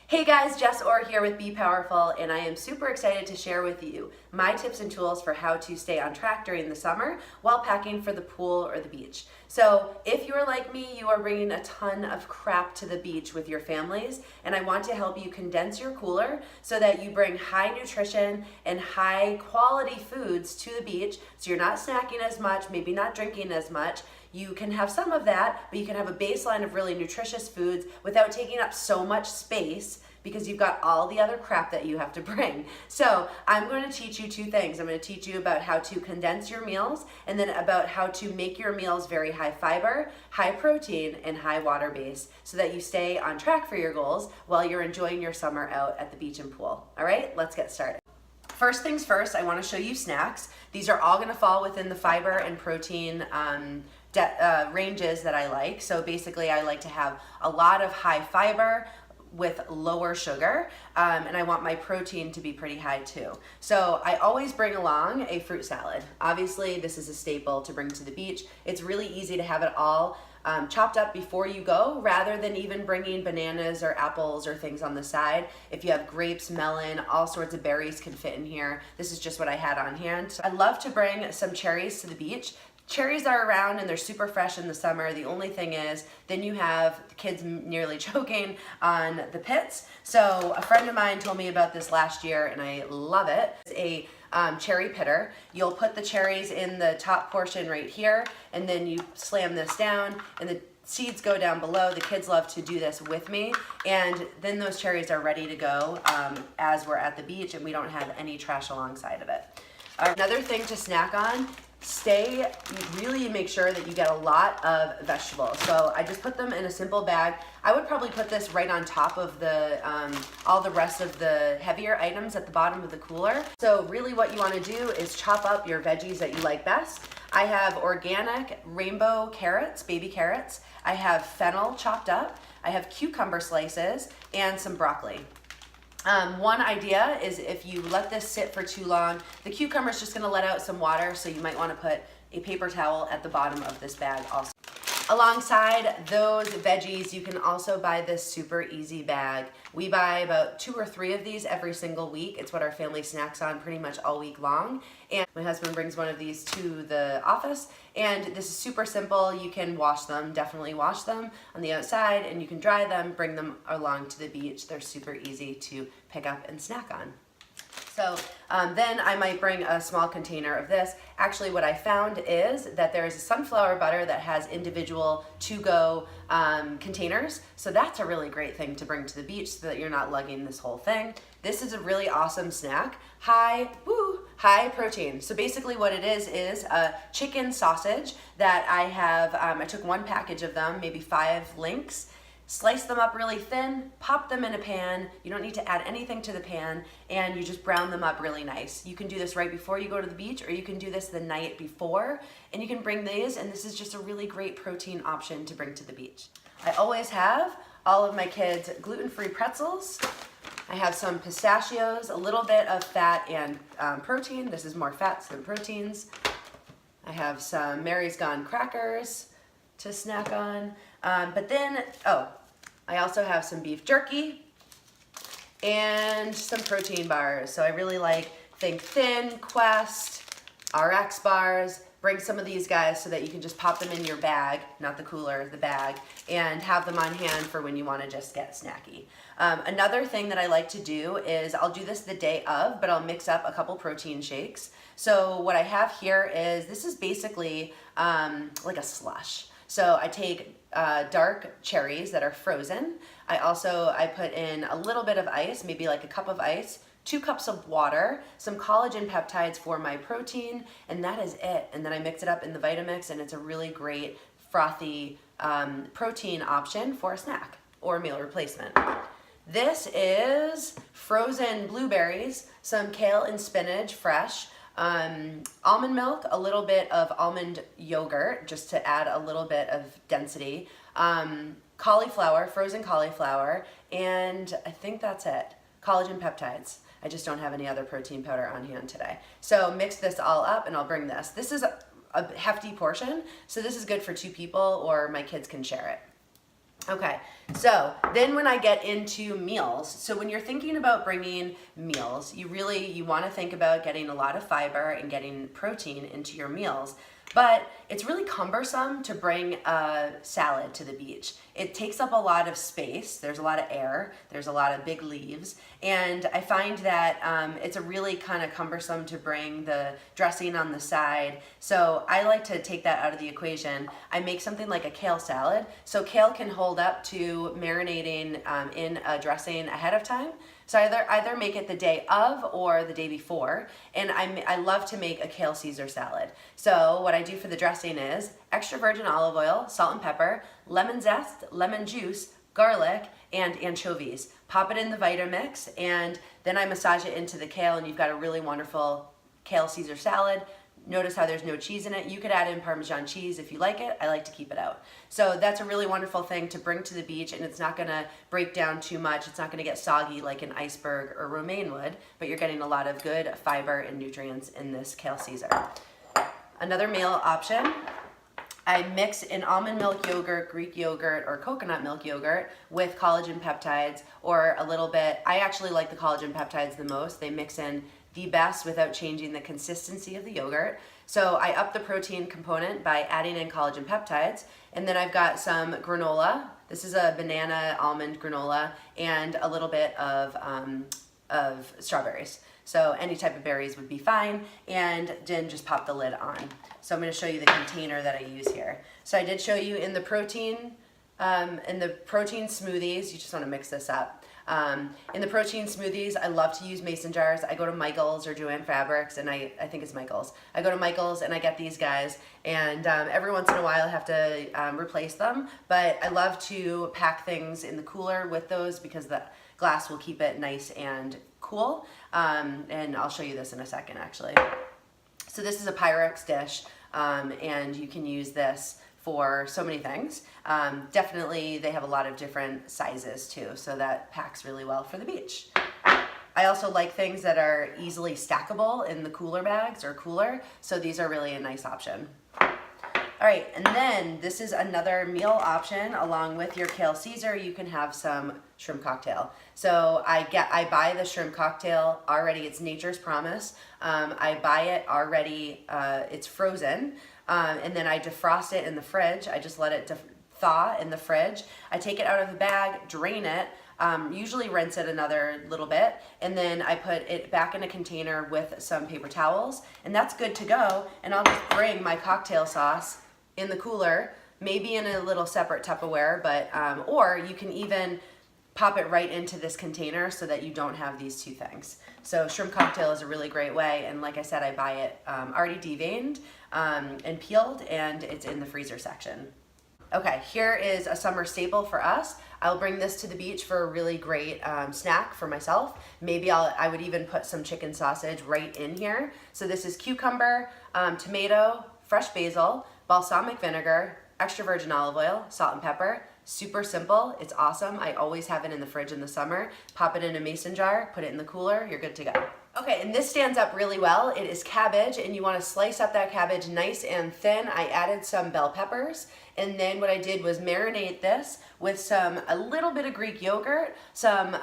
Hey guys, Jess Orr here with Be Powerful, and I am super excited to share with you my tips and tools for how to stay on track during the summer while packing for the pool or the beach. So if you're like me, you are bringing a ton of crap to the beach with your families, and I want to help you condense your cooler so that you bring high nutrition and high quality foods to the beach so you're not snacking as much, maybe not drinking as much. You can have some of that, but you can have a baseline of really nutritious foods without taking up so much space because you've got all the other crap that you have to bring. So I'm going to teach you two things. I'm going to teach you about how to condense your meals and then about how to make your meals very high fiber, high protein, and high water base so that you stay on track for your goals while you're enjoying your summer out at the beach and pool. All right, let's get started. First things first, I want to show you snacks. These are all going to fall within the fiber and protein ranges that I like. So basically I like to have a lot of high fiber with lower sugar, and I want my protein to be pretty high too. So I always bring along a fruit salad. Obviously this is a staple to bring to the beach. It's really easy to have it all chopped up before you go rather than even bringing bananas or apples or things on the side. If you have grapes, melon, all sorts of berries can fit in here. This is just what I had on hand. So I love to bring some cherries to the beach. Cherries are around and they're super fresh in the summer. The only thing is then you have the kids nearly choking on the pits. So a friend of mine told me about this last year and I love it. It's a cherry pitter. You'll put the cherries in the top portion right here and then you slam this down and the seeds go down below. The kids love to do this with me, and then those cherries are ready to go as we're at the beach and we don't have any trash alongside of it. Another thing to snack on, really make sure that you get a lot of vegetables. So I just put them in a simple bag. I would probably put this right on top of the all the rest of the heavier items at the bottom of the cooler. So really what you want to do is chop up your veggies that you like best. I have organic rainbow carrots, baby carrots. I have fennel chopped up. I have cucumber slices and some broccoli. One idea is if you let this sit for too long, the cucumber is just going to let out some water, so you might want to put a paper towel at the bottom of this bag also. Alongside those veggies, you can also buy this super easy bag. We buy about 2 or 3 of these every single week. It's what our family snacks on pretty much all week long. And my husband brings one of these to the office, and this is super simple. You can wash them, definitely wash them on the outside, and you can dry them, bring them along to the beach. They're super easy to pick up and snack on. So then I might bring a small container of this. Actually, what I found is that there is a sunflower butter that has individual to-go containers. So that's a really great thing to bring to the beach so that you're not lugging this whole thing. This is a really awesome snack, high protein. So basically what it is a chicken sausage that I have, I took 1 package of them, maybe 5 links, slice them up really thin, pop them in a pan. You don't need to add anything to the pan, and you just brown them up really nice. You can do this right before you go to the beach, or you can do this the night before, and you can bring these, and this is just a really great protein option to bring to the beach. I always have all of my kids' gluten-free pretzels. I have some pistachios, a little bit of fat and protein. This is more fats than proteins. I have some Mary's Gone crackers to snack on. I also have some beef jerky and some protein bars. So I really think Thin, Quest, RX bars. Bring some of these guys so that you can just pop them in your bag, not the cooler, the bag, and have them on hand for when you want to just get snacky. Another thing that I like to do is I'll do this the day of, but I'll mix up a couple protein shakes. So what I have here is, this is basically like a slush. So I take dark cherries that are frozen. I put in a little bit of ice, maybe like a cup of ice, 2 cups of water, some collagen peptides for my protein, and that is it. And then I mix it up in the Vitamix, and it's a really great frothy protein option for a snack or meal replacement. This is frozen blueberries, some kale and spinach fresh, almond milk, a little bit of almond yogurt just to add a little bit of density, cauliflower, frozen cauliflower, and I think that's it. Collagen peptides. I just don't have any other protein powder on hand today. So mix this all up and I'll bring this. This is a hefty portion, so this is good for 2 people, or my kids can share it. Okay, so then when I get into meals, so when you're thinking about bringing meals, you want to think about getting a lot of fiber and getting protein into your meals. But it's really cumbersome to bring a salad to the beach. It takes up a lot of space. There's a lot of air. There's a lot of big leaves. And I find that it's a really kind of cumbersome to bring the dressing on the side. So I like to take that out of the equation. I make something like a kale salad. So kale can hold up to marinating in a dressing ahead of time. So either make it the day of or the day before. And I love to make a kale Caesar salad. So what I do for the dressing is extra virgin olive oil, salt and pepper, lemon zest, lemon juice, garlic, and anchovies. Pop it in the Vitamix, and then I massage it into the kale, and you've got a really wonderful kale Caesar salad. Notice how there's no cheese in it. You could add in Parmesan cheese if you like it. I like to keep it out. So that's a really wonderful thing to bring to the beach, and it's not gonna break down too much. It's not gonna get soggy like an iceberg or romaine would, but you're getting a lot of good fiber and nutrients in this kale Caesar. Another meal option, I mix an almond milk yogurt, Greek yogurt, or coconut milk yogurt with collagen peptides, or a little bit. I actually like the collagen peptides the most. They mix in the best without changing the consistency of the yogurt. So I up the protein component by adding in collagen peptides, and then I've got some granola. This is a banana almond granola, and a little bit of strawberries. So any type of berries would be fine, and then just pop the lid on. So I'm going to show you the container that I use here. So I did show you in the protein smoothies. You just want to mix this up. In the protein smoothies, I love to use mason jars. I go to Michael's or Joann Fabrics, and I think it's Michael's. I go to Michael's and I get these guys, and every once in a while I have to replace them, but I love to pack things in the cooler with those because the glass will keep it nice and cool, and I'll show you this in a second actually. So this is a Pyrex dish, and you can use this for so many things. Definitely they have a lot of different sizes too, so that packs really well for the beach. I also like things that are easily stackable in the cooler bags or cooler, so these are really a nice option. All right, and then this is another meal option. Along with your kale Caesar, you can have some shrimp cocktail. So I buy the shrimp cocktail already. It's Nature's Promise. I buy it already. It's frozen, and then I defrost it in the fridge. I just let it thaw in the fridge. I take it out of the bag, drain it. Usually rinse it another little bit, and then I put it back in a container with some paper towels, and that's good to go. And I'll just bring my cocktail sauce in the cooler, maybe in a little separate Tupperware, but or you can even pop it right into this container so that you don't have these two things. So shrimp cocktail is a really great way, and like I said, I buy it already deveined and peeled, and it's in the freezer section. Okay, here is a summer staple for us. I'll bring this to the beach for a really great snack for myself. Maybe I would even put some chicken sausage right in here. So this is cucumber, tomato, fresh basil, balsamic vinegar, extra virgin olive oil, salt and pepper. Super simple, it's awesome. I always have it in the fridge in the summer. Pop it in a mason jar, put it in the cooler, you're good to go. Okay, and this stands up really well. It is cabbage, and you want to slice up that cabbage nice and thin. I added some bell peppers, and then what I did was marinate this with a little bit of Greek yogurt, some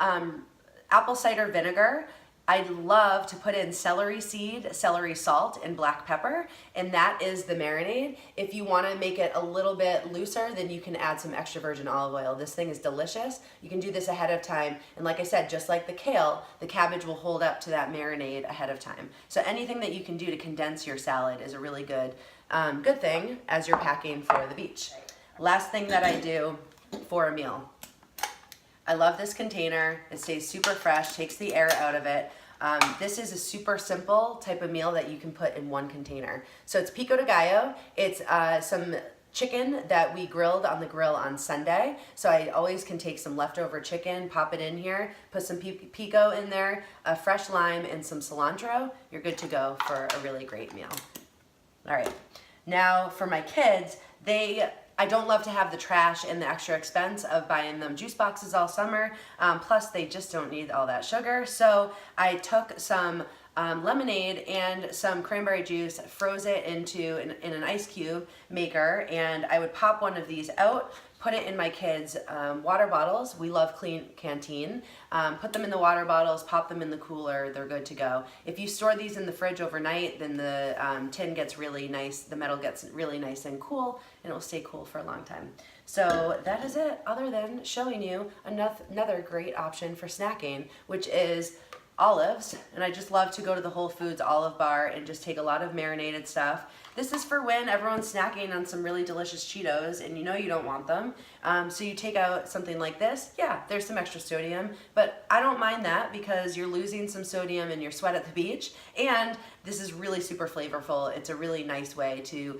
apple cider vinegar. I love to put in celery seed, celery salt, and black pepper, and that is the marinade. If you want to make it a little bit looser, then you can add some extra virgin olive oil. This thing is delicious. You can do this ahead of time, and like I said, just like the kale, the cabbage will hold up to that marinade ahead of time. So anything that you can do to condense your salad is a really good thing as you're packing for the beach. Last thing that I do for a meal. I love this container. It stays super fresh, takes the air out of it. This is a super simple type of meal that you can put in one container. So it's pico de gallo. It's some chicken that we grilled on the grill on Sunday. So I always can take some leftover chicken, pop it in here, put some pico in there, a fresh lime, and some cilantro. You're good to go for a really great meal. All right, now for my kids, I don't love to have the trash and the extra expense of buying them juice boxes all summer. Plus, they just don't need all that sugar. So I took some lemonade and some cranberry juice, froze it in an ice cube maker, and I would pop one of these out, put it in my kids' water bottles. We love clean canteen. Put them in the water bottles, pop them in the cooler, they're good to go. If you store these in the fridge overnight, then the tin gets really nice, the metal gets really nice and cool, and it will stay cool for a long time. So that is it, other than showing you another great option for snacking, which is olives. And I just love to go to the Whole Foods olive bar and just take a lot of marinated stuff. This is for when everyone's snacking on some really delicious Cheetos and you know you don't want them. So you take out something like this. Yeah, there's some extra sodium, but I don't mind that because you're losing some sodium in your sweat at the beach. And this is really super flavorful. It's a really nice way to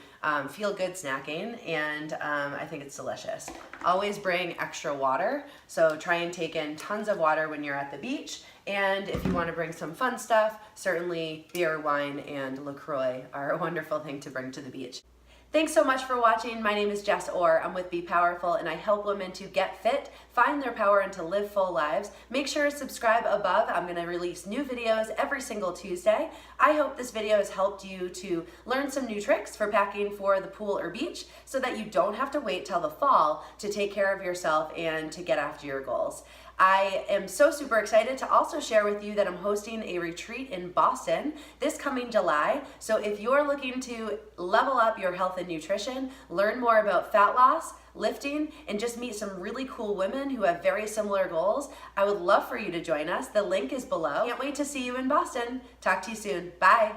feel good snacking, and I think it's delicious. Always bring extra water. So try and take in tons of water when you're at the beach. And if you want to bring some fun stuff, certainly beer, wine, and LaCroix are a wonderful thing to bring to the beach. Thanks so much for watching. My name is Jess Orr. I'm with Be Powerful, and I help women to get fit, find their power, and to live full lives. Make sure to subscribe above. I'm going to release new videos every single Tuesday. I hope this video has helped you to learn some new tricks for packing for the pool or beach so that you don't have to wait till the fall to take care of yourself and to get after your goals. I am so super excited to also share with you that I'm hosting a retreat in Boston this coming July. So if you're looking to level up your health and nutrition, learn more about fat loss, lifting, and just meet some really cool women who have very similar goals, I would love for you to join us. The link is below. Can't wait to see you in Boston. Talk to you soon. Bye.